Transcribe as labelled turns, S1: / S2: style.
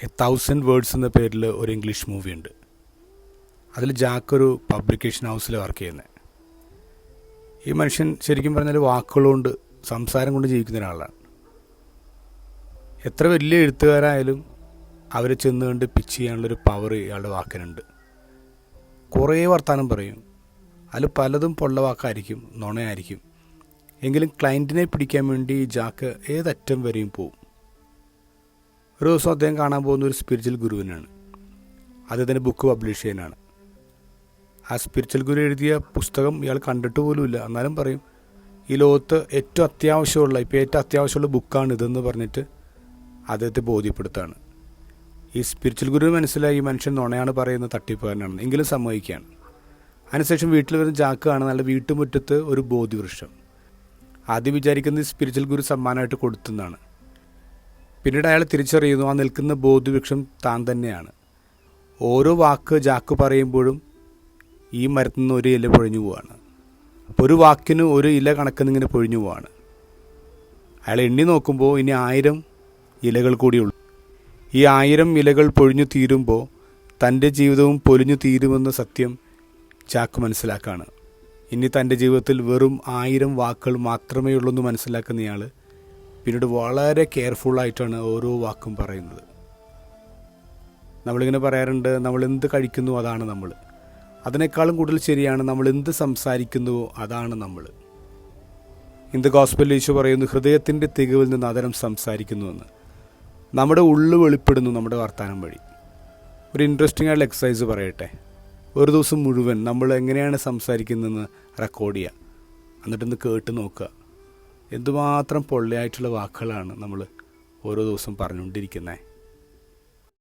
S1: 1000 words എന്ന പേരിൽ ഒരു ഇംഗ്ലീഷ് മൂവി ഉണ്ട്. അതിൽ ജാക്ക് ഒരു പബ്ലിക്കേഷൻ ഹൗസിൽ വർക്ക് ചെയ്യുന്നത്. ഈ മനുഷ്യൻ ശരിക്കും പറഞ്ഞാൽ വാക്കുകളുകൊണ്ട് സംസാരം കൊണ്ട് ജീവിക്കുന്ന ഒരാളാണ്. എത്ര വലിയ എഴുത്തുകാരായാലും അവരെ ചെന്ന് കണ്ട് പിച്ച് ചെയ്യാനുള്ളൊരു പവർ ഇയാളുടെ വാക്കിനുണ്ട്. കുറേ വർത്തമാനം പറയും, അതിൽ പലതും പൊള്ള വാക്കായിരിക്കും, നുണയായിരിക്കും. എങ്കിലും ക്ലയൻറ്റിനെ പിടിക്കാൻ വേണ്ടി ജാക്ക് ഏതറ്റം വരെയും പോവും. ഒരു ദിവസം അദ്ദേഹം കാണാൻ പോകുന്ന ഒരു സ്പിരിച്വൽ ഗുരുവിനാണ്. അദ്ദേഹത്തിൻ്റെ ബുക്ക് പബ്ലിഷ് ചെയ്യാനാണ്. ആ സ്പിരിച്വൽ ഗുരു എഴുതിയ പുസ്തകം ഇയാൾ കണ്ടിട്ട് പോലുമില്ല. എന്നാലും പറയും, ഈ ലോകത്ത് ഏറ്റവും അത്യാവശ്യമുള്ള ബുക്കാണ് ഇതെന്ന് പറഞ്ഞിട്ട് അദ്ദേഹത്തെ ബോധ്യപ്പെടുത്താണ്. ഈ സ്പിരിച്വൽ ഗുരു മനസ്സിലായി ഈ മനുഷ്യൻ നുണയാണ് പറയുന്നത്, തട്ടിപ്പുകാരനാണ്. എങ്കിലും സമ്മതിക്കുകയാണ്. അതിനുശേഷം വീട്ടിൽ വരുന്ന ജാക്ക് കാണുന്ന വീട്ടുമുറ്റത്ത് ഒരു ബോധിവൃക്ഷം. ആദ്യം വിചാരിക്കുന്നത് സ്പിരിച്വൽ ഗുരു സമ്മാനമായിട്ട് കൊടുത്തെന്നാണ്. പിന്നീട് അയാൾ തിരിച്ചറിയുന്നു ആ നിൽക്കുന്ന ബോധിവൃക്ഷം താൻ തന്നെയാണ്. ഓരോ വാക്ക് ജാക്ക് പറയുമ്പോഴും ഈ മരത്തിൽ നിന്ന് ഒരു ഇല പൊഴിഞ്ഞു പോവാണ്. അപ്പോൾ ഒരു വാക്കിന് ഒരു ഇല കണക്കിന്നിങ്ങനെ പൊഴിഞ്ഞു പോവാണ്. അയാൾ എണ്ണി നോക്കുമ്പോൾ ഇനി 1000 ഇലകൾ കൂടിയുള്ളൂ. ഈ 1000 ഇലകൾ പൊഴിഞ്ഞു തീരുമ്പോൾ തൻ്റെ ജീവിതവും പൊലിഞ്ഞു തീരുമെന്ന സത്യം ജാക്ക് മനസ്സിലാക്കുകയാണ്. ഇനി തൻ്റെ ജീവിതത്തിൽ വെറും 1000 വാക്കുകൾ മാത്രമേ ഉള്ളൂ എന്ന് മനസ്സിലാക്കുന്നയാൾ പിന്നീട് വളരെ കെയർഫുള്ളായിട്ടാണ് ഓരോ വാക്കും പറയുന്നത്. നമ്മളിങ്ങനെ പറയാറുണ്ട്, നമ്മൾ എന്ത് കഴിക്കുന്നു അതാണ് നമ്മൾ. അതിനേക്കാളും കൂടുതൽ ശരിയാണ്, നമ്മൾ എന്ത് സംസാരിക്കുന്നുവോ അതാണ് നമ്മൾ. ഇൻ ദ ഗോസ്പൽ ഈശോ പറയുന്നു, ഹൃദയത്തിൻ്റെ തികവിൽ നിന്ന് അതരം സംസാരിക്കുന്നുവെന്ന്. നമ്മുടെ ഉള്ളു വെളിപ്പെടുന്നു നമ്മുടെ വർത്തമാനം വഴി. ഒരു ഇൻട്രസ്റ്റിംഗ് ആയിട്ടുള്ള എക്സസൈസ് പറയട്ടെ. ഒരു ദിവസം മുഴുവൻ നമ്മൾ എങ്ങനെയാണ് സംസാരിക്കുന്നതെന്ന് റെക്കോർഡ് ചെയ്യുക. എന്നിട്ടൊന്ന് കേട്ട് നോക്കുക. എന്തുമാത്രം പൊള്ളയായിട്ടുള്ള വാക്കുകളാണ് നമ്മൾ ഓരോ ദിവസം പറഞ്ഞുകൊണ്ടിരിക്കുന്നത്.